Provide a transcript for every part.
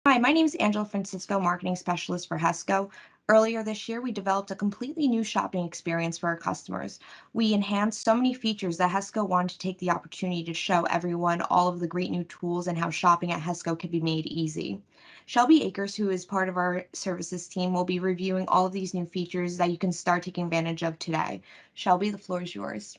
Hi, my name is Angela Francisco, Marketing Specialist for HESCO. Earlier this year, we developed a completely new shopping experience for our customers. We enhanced so many features that HESCO wanted to take the opportunity to show everyone all of the great new tools and how shopping at HESCO could be made easy. Shelby Akers, who is part of our services team, will be reviewing all of these new features that you can start taking advantage of today. Shelby, the floor is yours.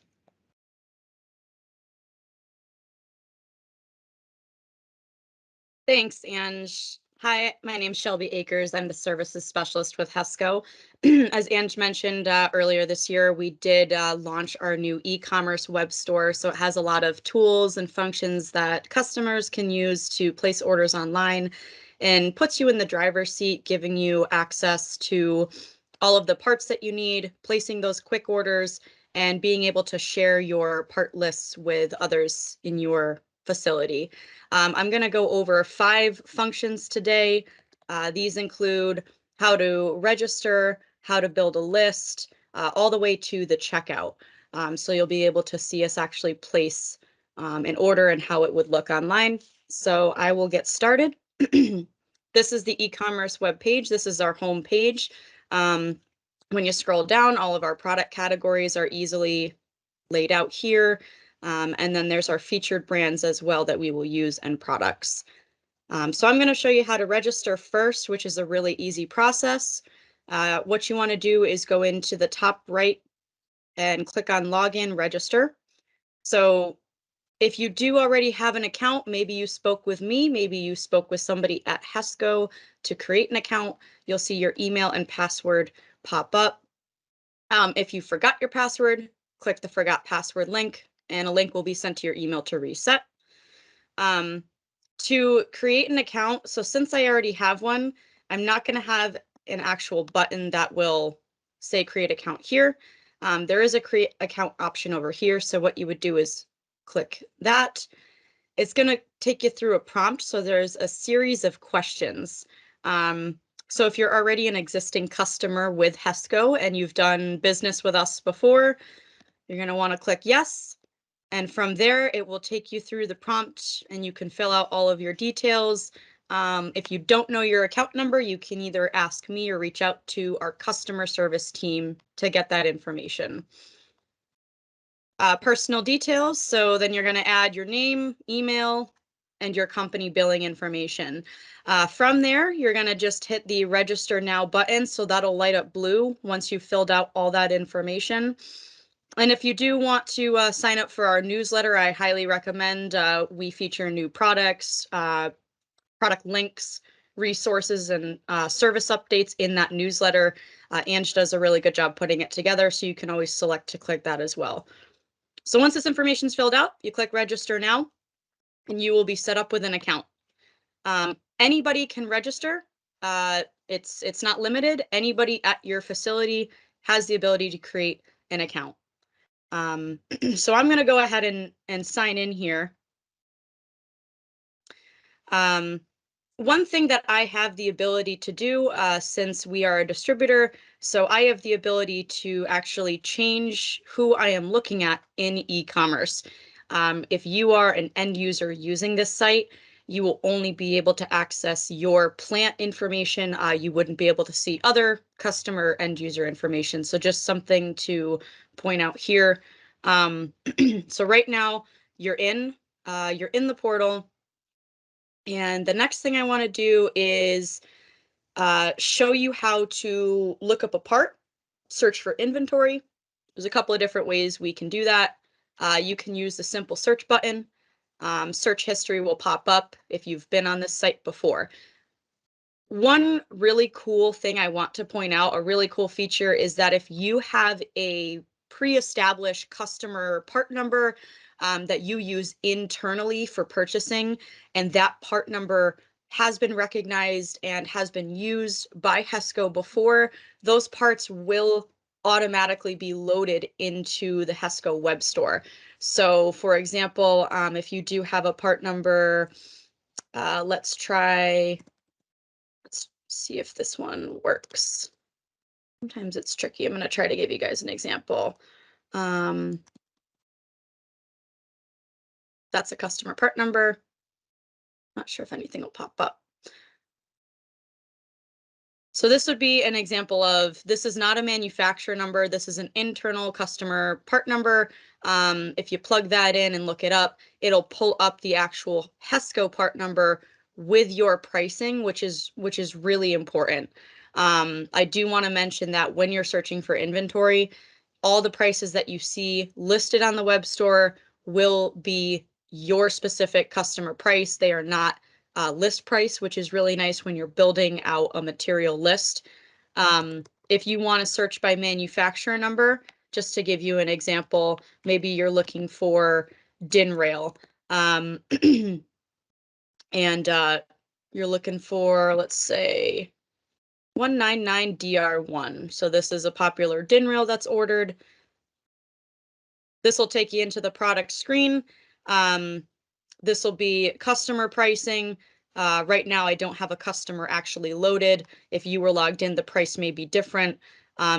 Thanks, Ange. Hi, my name's Shelby Akers. I'm the services specialist with HESCO. As Ange mentioned earlier this year, we did launch our new e-commerce web store. So it has a lot of tools and functions that customers can use to place orders online and puts you in the driver's seat, giving you access to all of the parts that you need, placing those quick orders, and being able to share your part lists with others in your facility. I'm going to go over 5 functions today. These include how to register, how to build a list, all the way to the checkout. So you'll be able to see us actually place an order and how it would look online. So I will get started. This is the e-commerce web page. This is our home page. When you scroll down, all of our product categories are easily laid out here. And then there's our featured brands as well that we will use and products. So I'm going to show you how to register first, which is a really easy process. What you want to do is go into the top right and click on Login Register. So if you do already have an account, maybe you spoke with me, maybe you spoke with somebody at HESCO to create an account, you'll see your email and password pop up. If you forgot your password, click the Forgot Password link, and a link will be sent to your email to reset. To create an account, so since I already have one, I'm not going to have an actual button that will say create account here. There is a create account option over here, so what you would do is click that. It's going to take you through a prompt, so there's a series of questions. So if you're already an existing customer with HESCO and you've done business with us before, you're going to want to click yes. And from there, it will take you through the prompt and you can fill out all of your details. If you don't know your account number, you can either ask me or reach out to our customer service team to get that information. Personal details. So then you're going to add your name, email, and your company billing information. From there, you're going to just hit the Register Now button. So that'll light up blue once you've filled out all that information. And if you do want to sign up for our newsletter, I highly recommend. We feature new products, product links, resources, and service updates in that newsletter. Ange does a really good job putting it together, so you can always select to click that as well. So once this information is filled out, you click Register Now, and you will be set up with an account. Anybody can register. It's not limited. Anybody at your facility has the ability to create an account. So I'm going to go ahead and sign in here. One thing that I have the ability to do, since we are a distributor, so I have the ability to actually change who I am looking at in e-commerce. If you are an end user using this site, you will only be able to access your plant information. You wouldn't be able to see other customer end user information. So just something to point out here. So right now you're in the portal. And the next thing I want to do is show you how to look up a part, search for inventory. There's a couple of different ways we can do that. You can use the simple search button. Search history will pop up if you've been on this site before. One really cool thing I want to point out, a really cool feature, is that if you have a pre-established customer part number that you use internally for purchasing, and that part number has been recognized and has been used by HESCO before, those parts will automatically be loaded into the HESCO web store. So for example, if you do have a part number, let's see if this one works. Sometimes it's tricky. I'm going to try to give you guys an example. That's a customer part number. Not sure if anything will pop up. So this would be an example of, this is not a manufacturer number. This is an internal customer part number. If you plug that in and look it up, it'll pull up the actual HESCO part number with your pricing, which is really important. I do want to mention that when you're searching for inventory, all the prices that you see listed on the web store will be your specific customer price. They are not list price, which is really nice when you're building out a material list. If you want to search by manufacturer number, just to give you an example, maybe you're looking for DIN rail, and you're looking for, let's say, 199DR1. So this is a popular DIN rail that's ordered. This will take you into the product screen. This will be customer pricing. Right now, I don't have a customer actually loaded. If you were logged in, the price may be different.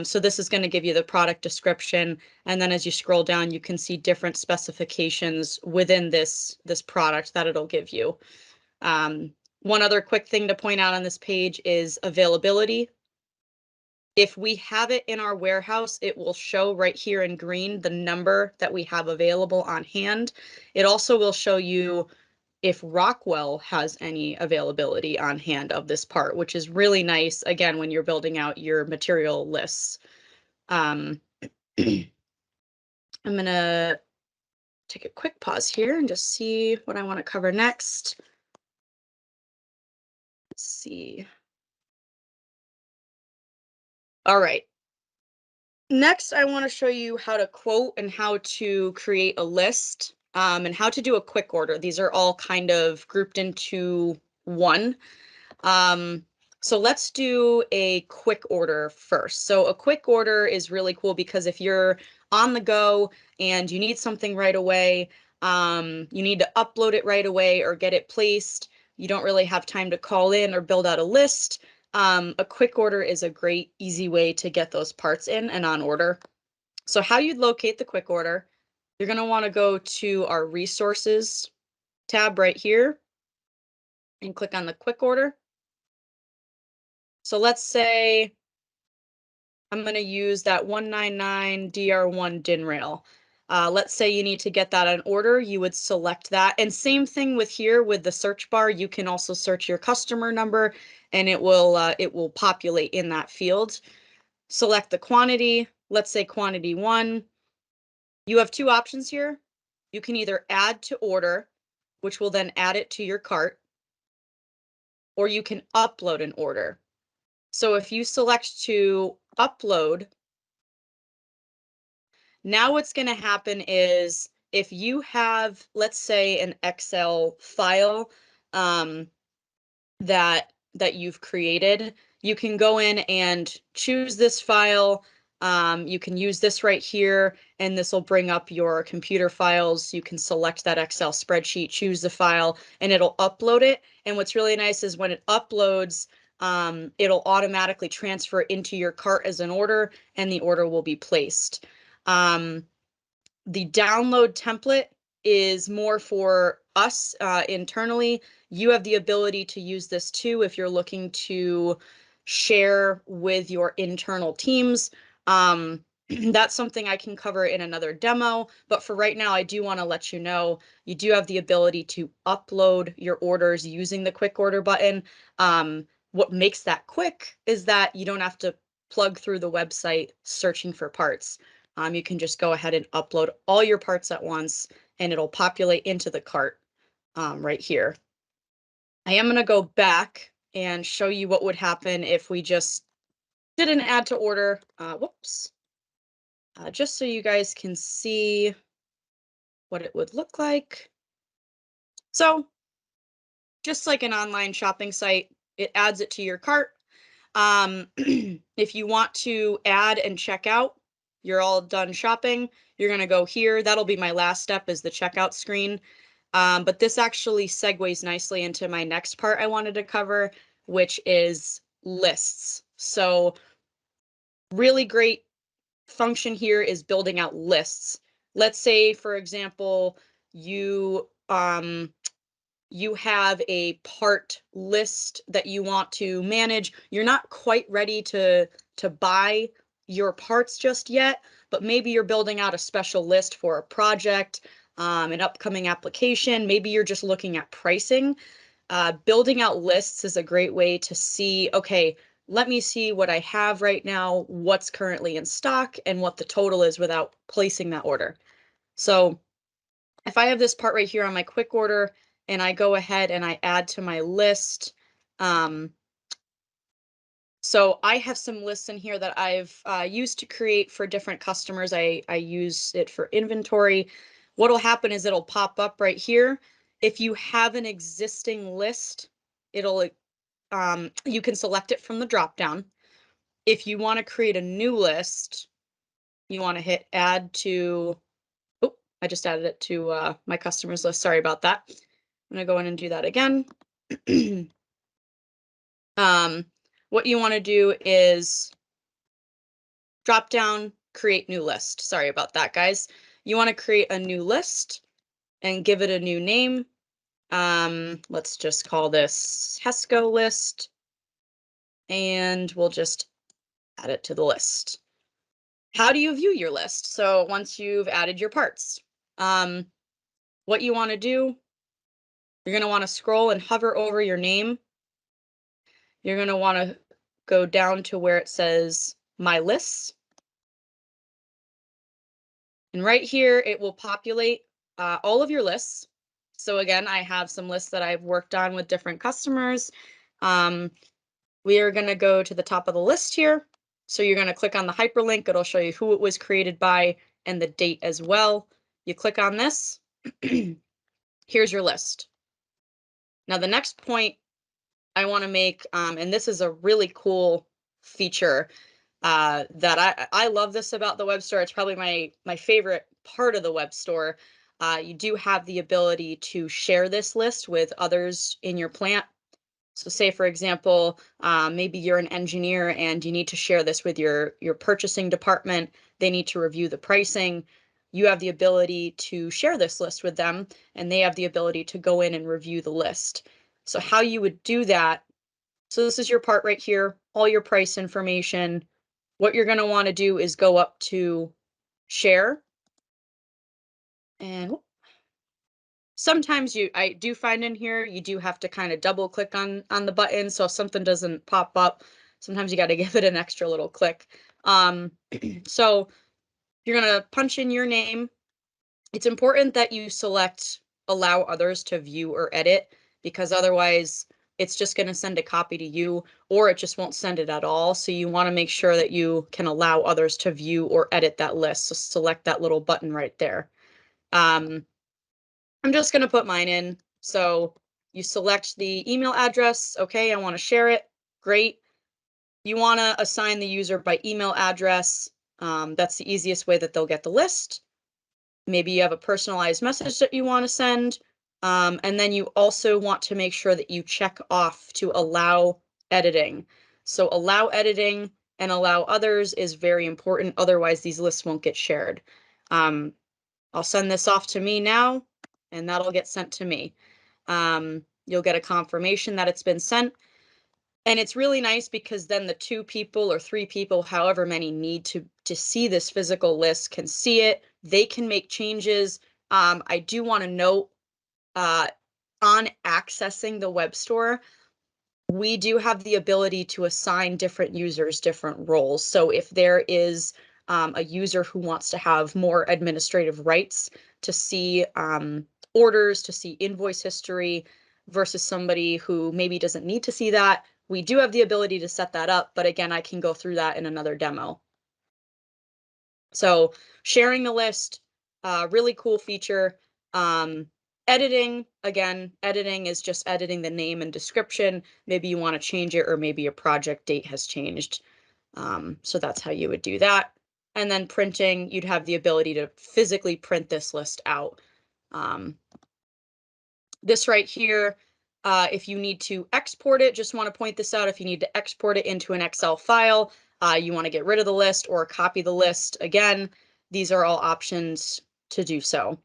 So this is going to give you the product description. And then as you scroll down, you can see different specifications within this product that it'll give you. One other quick thing to point out on this page is availability. If we have it in our warehouse, it will show right here in green the number that we have available on hand. It also will show you if Rockwell has any availability on hand of this part, which is really nice, again, when you're building out your material lists. I'm going to take a quick pause here and just see what I want to cover next. Let's see. All right. Next, I want to show you how to quote and how to create a list, and how to do a quick order. These are all kind of grouped into one. So let's do a quick order first. So a quick order is really cool because if you're on the go and you need something right away, you need to upload it right away or get it placed, you don't really have time to call in or build out a list. A quick order is a great, easy way to get those parts in and on order. So how you'd locate the quick order, you're going to want to go to our resources tab right here and click on the quick order. So let's say I'm going to use that 199DR1 DIN rail. Let's say you need to get that on order, you would select that. And same thing with here with the search bar, you can also search your customer number and it will populate in that field. Select the quantity, let's say quantity 1. You have two options here. You can either add to order, which will then add it to your cart, or you can upload an order. So if you select to upload, now what's going to happen is if you have, let's say, an Excel file that you've created, you can go in and choose this file. You can use this right here, and this will bring up your computer files. You can select that Excel spreadsheet, choose the file, and it'll upload it. And what's really nice is when it uploads, it'll automatically transfer into your cart as an order, and the order will be placed. The download template is more for us internally. You have the ability to use this too if you're looking to share with your internal teams. That's something I can cover in another demo, but for right now, I do want to let you know you do have the ability to upload your orders using the quick order button. What makes that quick is that you don't have to plug through the website searching for parts. You can just go ahead and upload all your parts at once and it'll populate into the cart right here. I am going to go back and show you what would happen if we just did an add to order. Whoops. Just so you guys can see what it would look like. So just like an online shopping site, it adds it to your cart. If you want to add and check out, you're all done shopping, you're going to go here. That'll be my last step, is the checkout screen. But this actually segues nicely into my next part I wanted to cover, which is lists. So really great function here is building out lists. Let's say, for example, you you have a part list that you want to manage. You're not quite ready to buy your parts just yet, but maybe you're building out a special list for a project, an upcoming application. Maybe you're just looking at pricing. Building out lists is a great way to see, okay, let me see what I have right now, what's currently in stock, and what the total is without placing that order. So if I have this part right here on my quick order and I go ahead and I add to my list, so I have some lists in here that I've used to create for different customers. I use it for inventory. What'll happen is it'll pop up right here. If you have an existing list, it'll you can select it from the drop down. If you want to create a new list, you want to hit add to, oh, I just added it to my customers list. Sorry about that. I'm going to go in and do that again. What you want to do is drop down, create new list. Sorry about that, guys. You want to create a new list and give it a new name. Let's just call this HESCO list, and we'll just add it to the list. How do you view your list? So once you've added your parts, what you want to do, you're going to want to scroll and hover over your name. You're going to want to go down to where it says My Lists. And right here, it will populate all of your lists. So again, I have some lists that I've worked on with different customers. We are going to go to the top of the list here. So you're going to click on the hyperlink. It'll show you who it was created by and the date as well. You click on this. Here's your list. Now, the next point I want to make, and this is a really cool feature that I love this about the web store. It's probably my favorite part of the web store. You do have the ability to share this list with others in your plant. So say, for example, maybe you're an engineer and you need to share this with your purchasing department. They need to review the pricing. You have the ability to share this list with them, and they have the ability to go in and review the list. So how you would do that, so this is your part right here, all your price information. What you're going to want to do is go up to share. And sometimes I do find in here, you do have to kind of double click on the button. So if something doesn't pop up, sometimes you got to give it an extra little click. So you're going to punch in your name. It's important that you select allow others to view or edit, because otherwise it's just going to send a copy to you, or it just won't send it at all. So you want to make sure that you can allow others to view or edit that list. So select that little button right there. I'm just going to put mine in. So you select the email address. Okay, I want to share it. Great. You want to assign the user by email address. That's the easiest way that they'll get the list. Maybe you have a personalized message that you want to send. And then you also want to make sure that you check off to allow editing. So allow editing and allow others is very important. Otherwise, these lists won't get shared. I'll send this off to me now, and that'll get sent to me. You'll get a confirmation that it's been sent. And it's really nice because then the 2 people or 3 people, however many need to see this physical list, can see it. They can make changes. I do want to note on accessing the web store, we do have the ability to assign different users different roles. So if there is a user who wants to have more administrative rights to see orders, to see invoice history, versus somebody who maybe doesn't need to see that, we do have the ability to set that up. But again, I can go through that in another demo. So sharing the list, really cool feature. Editing, again, editing is just editing the name and description. Maybe you want to change it, or maybe a project date has changed. So that's how you would do that. And then printing, you'd have the ability to physically print this list out. This right here, if you need to export it, just want to point this out. If you need to export it into an Excel file, you want to get rid of the list or copy the list, again, these are all options to do so.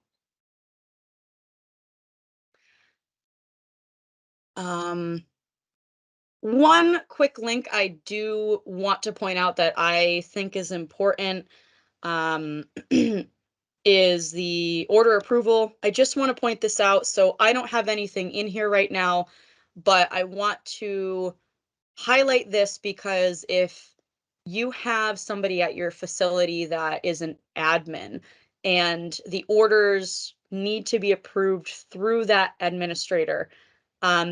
One quick link I do want to point out that I think is important um, is the order approval. I just want to point this out. So I don't have anything in here right now, but I want to highlight this because if you have somebody at your facility that is an admin and the orders need to be approved through that administrator,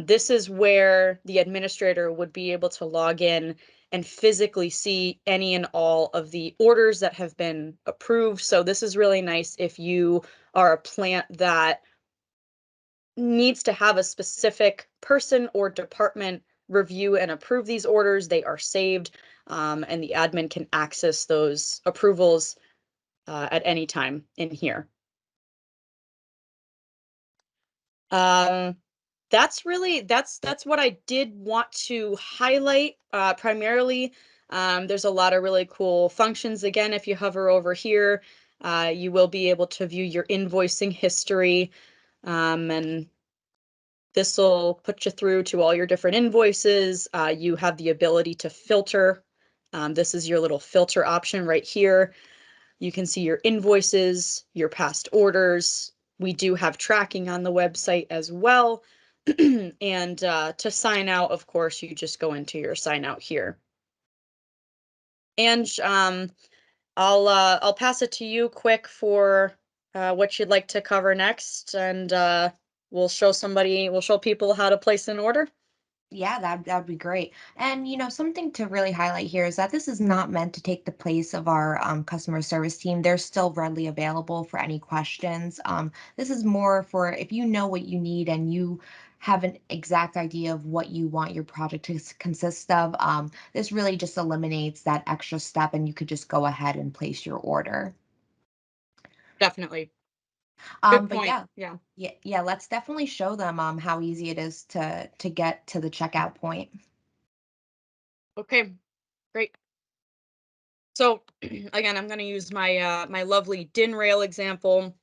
this is where the administrator would be able to log in and physically see any and all of the orders that have been approved. So this is really nice if you are a plant that needs to have a specific person or department review and approve these orders. They are saved, and the admin can access those approvals at any time in here. Um, that's what I did want to highlight primarily. There's a lot of really cool functions. Again, if you hover over here, you will be able to view your invoicing history, and this will put you through to all your different invoices. You have the ability to filter. This is your little filter option right here. You can see your invoices, your past orders. We do have tracking on the website as well. And to sign out, of course, you just go into your sign out here. And I'll pass it to you quick for what you'd like to cover next, and we'll show people how to place an order. Yeah, that'd be great. And something to really highlight here is that this is not meant to take the place of our customer service team. They're still readily available for any questions. This is more for if you know what you need and you have an exact idea of what you want your project to consist of. This really just eliminates that extra step, and you could just go ahead and place your order. Definitely. Good But point. yeah, Yeah. yeah, let's definitely show them how easy it is to get to the checkout point. Okay, great. So again, I'm going to use my my lovely DIN rail example.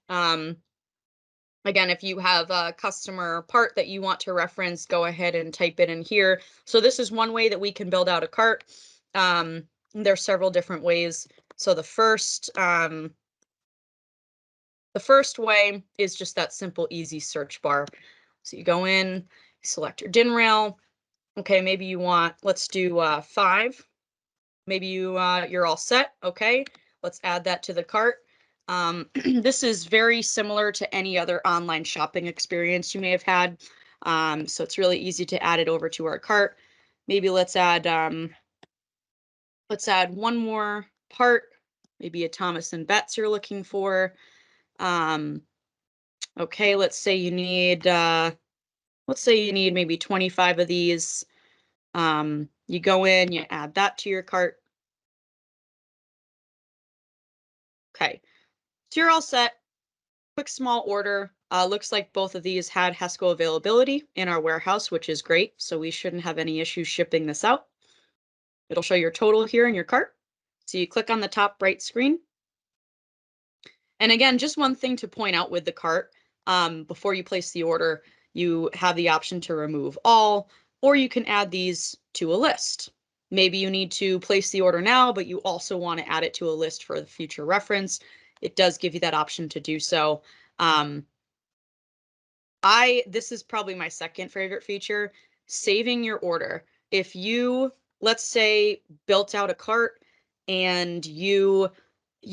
Again, if you have a customer part that you want to reference, go ahead and type it in here. So this is one way that we can build out a cart. There's several different ways. So the first way is just that simple, easy search bar. So you go in, select your DIN rail. Okay, maybe you want, let's do 5. Maybe you're all set. Okay, let's add that to the cart. This is very similar to any other online shopping experience you may have had. So it's really easy to add it over to our cart. Maybe let's add one more part, maybe a Thomas and Betts you're looking for. Um, okay, let's say you need maybe 25 of these. You go in, you add that to your cart. Okay, so you're all set. Quick small order. Looks like both of these had HESCO availability in our warehouse, which is great. So we shouldn't have any issues shipping this out. It'll show your total here in your cart. So you click on the top right screen. And again, just one thing to point out with the cart, before you place the order, you have the option to remove all, or you can add these to a list. Maybe you need to place the order now, but you also want to add it to a list for the future reference. It does give you that option to do so. Um, this is probably my second favorite feature, saving your order. If you, let's say, built out a cart and you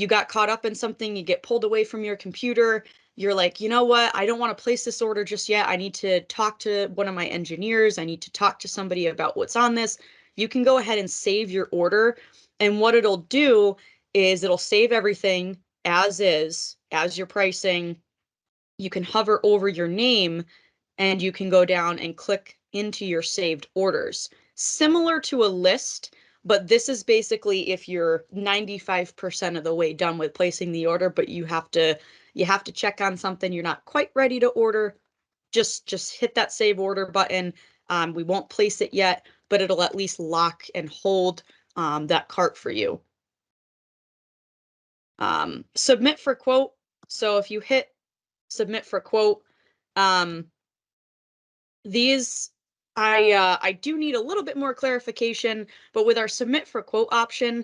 got caught up in something, you get pulled away from your computer, you're like, you know what? I don't want to place this order just yet. I need to talk to one of my engineers. I need to talk to somebody about what's on this. You can go ahead and save your order. And what it'll do is it'll save everything as is, as your pricing. You can hover over your name and you can go down and click into your saved orders. Similar to a list, but this is basically if you're 95% of the way done with placing the order, but you have to check on something you're not quite ready to order, just hit that save order button. We won't place it yet, but it'll at least lock and hold that cart for you. Submit for quote. So if you hit submit for quote, um, these I do need a little bit more clarification, but with our submit for quote option,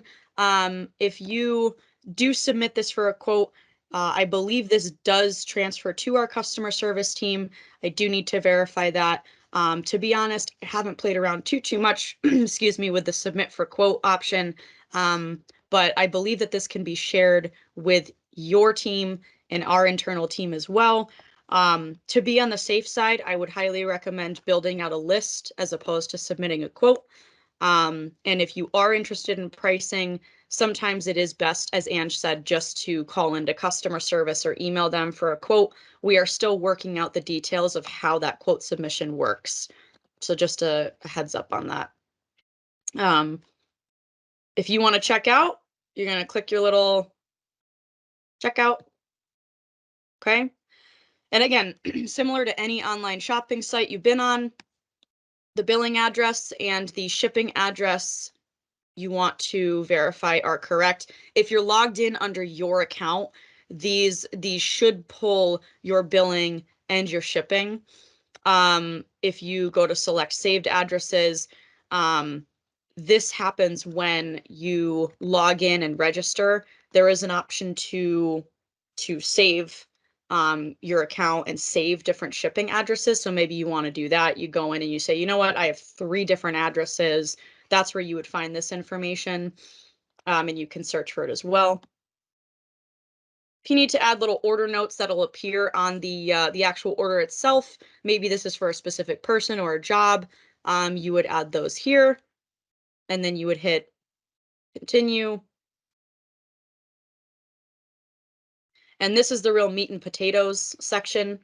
if you do submit this for a quote, I believe this does transfer to our customer service team. I do need to verify that. To be honest, I haven't played around too much, excuse me, with the submit for quote option. But I believe that this can be shared with your team and our internal team as well. To be on the safe side, I would highly recommend building out a list as opposed to submitting a quote. And if you are interested in pricing, sometimes it is best, as Ange said, just to call into customer service or email them for a quote. We are still working out the details of how that quote submission works. So just a heads up on that. If you want to check out, you're going to click your little checkout. Okay. And again, similar to any online shopping site you've been on, the billing address and the shipping address you want to verify are correct. If you're logged in under your account, these should pull your billing and your shipping. If you go to select saved addresses, this happens when you log in and register. There is an option to save your account and save different shipping addresses. So maybe you want to do that. You go in and you say, you know what, I have 3 different addresses. That's where you would find this information, and you can search for it as well. If you need to add little order notes that'll appear on the actual order itself, maybe this is for a specific person or a job, you would add those here, and then you would hit continue. And this is the real meat and potatoes section.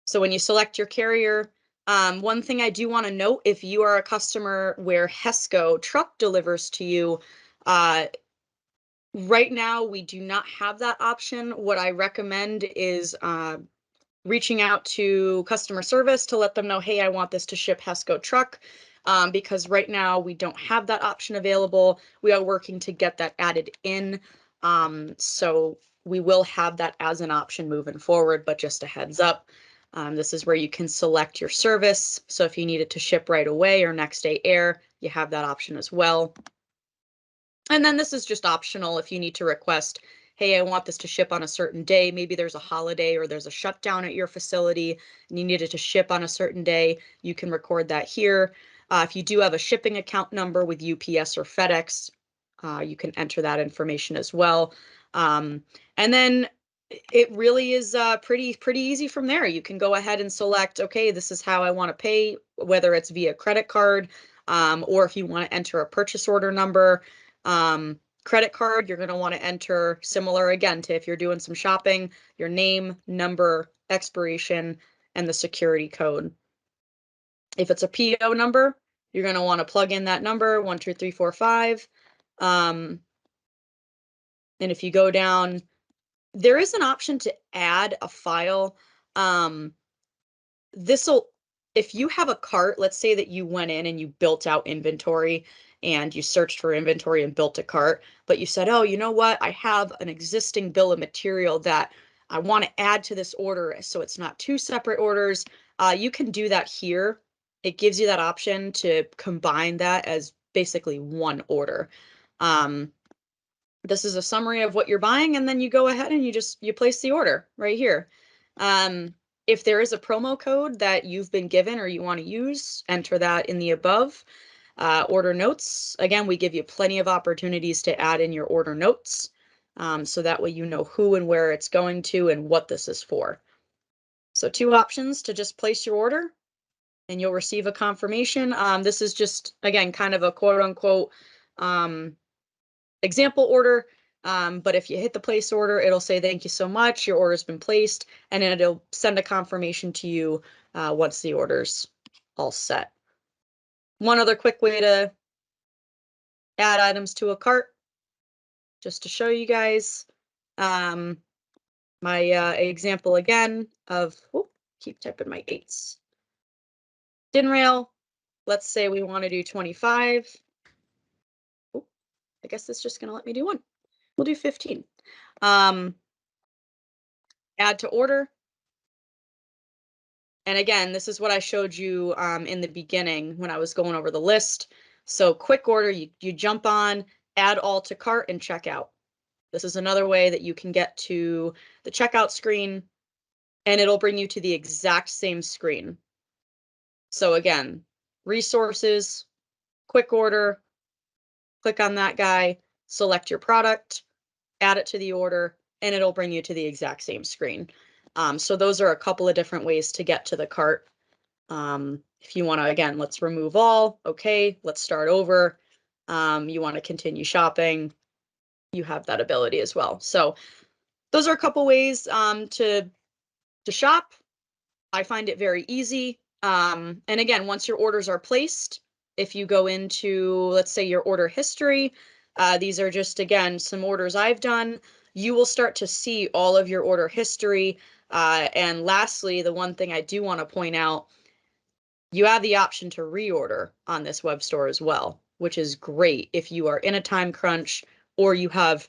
So when you select your carrier, one thing I do want to note, if you are a customer where HESCO truck delivers to you, right now we do not have that option. What I recommend is reaching out to customer service to let them know, hey, I want this to ship HESCO truck, because right now we don't have that option available. We are working to get that added in. So we will have that as an option moving forward, but just a heads up. This is where you can select your service. So if you need it to ship right away or next day air, you have that option as well. And then this is just optional if you need to request, hey, I want this to ship on a certain day. Maybe there's a holiday or there's a shutdown at your facility and you need it to ship on a certain day. You can record that here. If you do have a shipping account number with UPS or FedEx, you can enter that information as well. And then it really is pretty easy from there. You can go ahead and select, okay, this is how I want to pay, whether it's via credit card, or if you want to enter a purchase order number. Credit card, you're going to want to enter similar again to if you're doing some shopping, your name, number, expiration, and the security code. If it's a PO number, you're going to want to plug in that number, 12345. And if you go down, there is an option to add a file. This'll, if you have a cart, let's say that you went in and you built out inventory and you searched for inventory and built a cart, but you said, oh, you know what? I have an existing bill of material that I want to add to this order so it's not 2 separate orders. You can do that here. It gives you that option to combine that as basically one order. This is a summary of what you're buying, and then you go ahead and you place the order right here. If there is a promo code that you've been given or you want to use, enter that in the above. Order notes, again, we give you plenty of opportunities to add in your order notes, so that way you know who and where it's going to and what this is for. So 2 options to just place your order and you'll receive a confirmation. This is just, again, kind of a quote unquote example order. But if you hit the place order, it'll say, thank you so much, your order's been placed, and then it'll send a confirmation to you once the order's all set. One other quick way to add items to a cart, just to show you guys. My example again of, keep typing my 8s. DIN rail, let's say we want to do 25. I guess it's just going to let me do 1. We'll do 15. Add to order. And again, this is what I showed you in the beginning when I was going over the list. So quick order, you jump on, add all to cart, and check out. This is another way that you can get to the checkout screen, and it'll bring you to the exact same screen. So again, resources, quick order, click on that guy, select your product, add it to the order, and it'll bring you to the exact same screen. So those are a couple of different ways to get to the cart. If you want to, again, let's remove all. Okay, let's start over. You want to continue shopping, you have that ability as well. So those are a couple ways to shop. I find it very easy. And again, once your orders are placed, if you go into, let's say, your order history, these are just, again, some orders I've done. You will start to see all of your order history. And lastly, the one thing I do want to point out, you have the option to reorder on this web store as well, which is great if you are in a time crunch or you have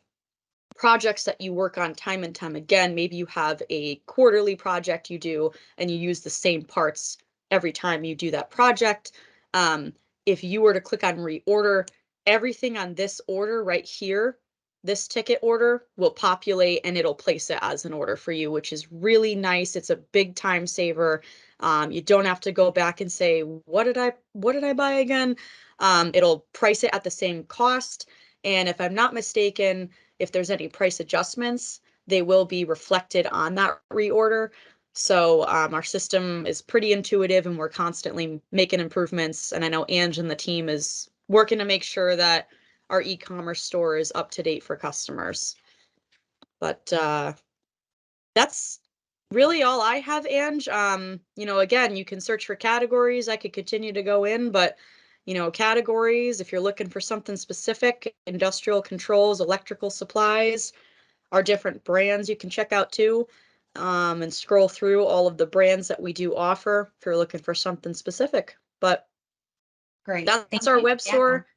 projects that you work on time and time again. Maybe you have a quarterly project you do and you use the same parts every time you do that project. If you were to click on reorder, everything on this order right here, this ticket order will populate and it'll place it as an order for you, which is really nice. It's a big time saver. You don't have to go back and say, what did I buy again? It'll price it at the same cost. And if I'm not mistaken, if there's any price adjustments, they will be reflected on that reorder. So our system is pretty intuitive and we're constantly making improvements. And I know Ange and the team is working to make sure that our e-commerce store is up to date for customers. But that's really all I have, Ange. Again, you can search for categories. I could continue to go in, but categories, if you're looking for something specific, industrial controls, electrical supplies, our different brands you can check out too, and scroll through all of the brands that we do offer if you're looking for something specific. But Great. that's Thank our you. web Yeah. store.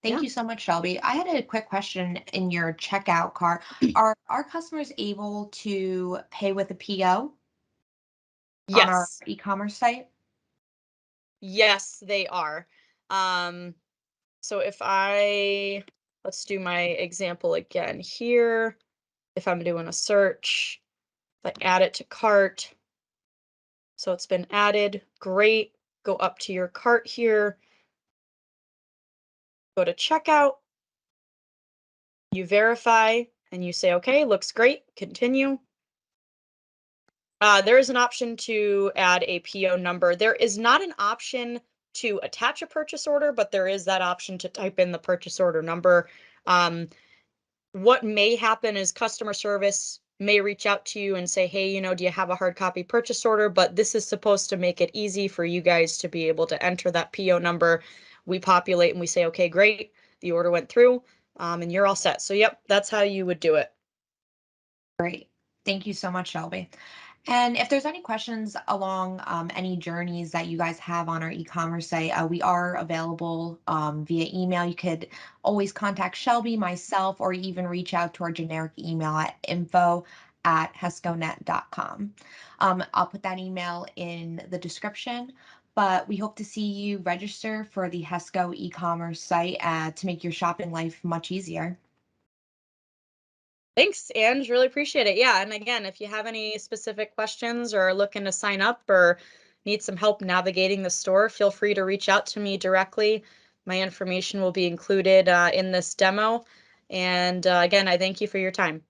Thank Yeah. you so much, Shelby. I had a quick question in your checkout cart. Are our customers able to pay with a PO on our Yes. e-commerce site? Yes, they are. Um, so let's do my example again here. If I'm doing a search, if I add it to cart, so it's been added, great. Go up to your cart here, go to checkout, you verify, and you say, okay, looks great, continue. There is an option to add a PO number. There is not an option to attach a purchase order, but there is that option to type in the purchase order number. What may happen is customer service may reach out to you and say, hey, do you have a hard copy purchase order? But this is supposed to make it easy for you guys to be able to enter that PO number. We populate and we say, okay, great, the order went through, and you're all set. So yep, that's how you would do it. Great. Thank you so much, Shelby. And if there's any questions along any journeys that you guys have on our e-commerce site, we are available via email. You could always contact Shelby, myself, or even reach out to our generic email at info@hesconet.com. I'll put that email in the description, but we hope to see you register for the HESCO e-commerce site to make your shopping life much easier. Thanks, Ange. Really appreciate it. Yeah. And again, if you have any specific questions or are looking to sign up or need some help navigating the store, feel free to reach out to me directly. My information will be included in this demo. And again, I thank you for your time.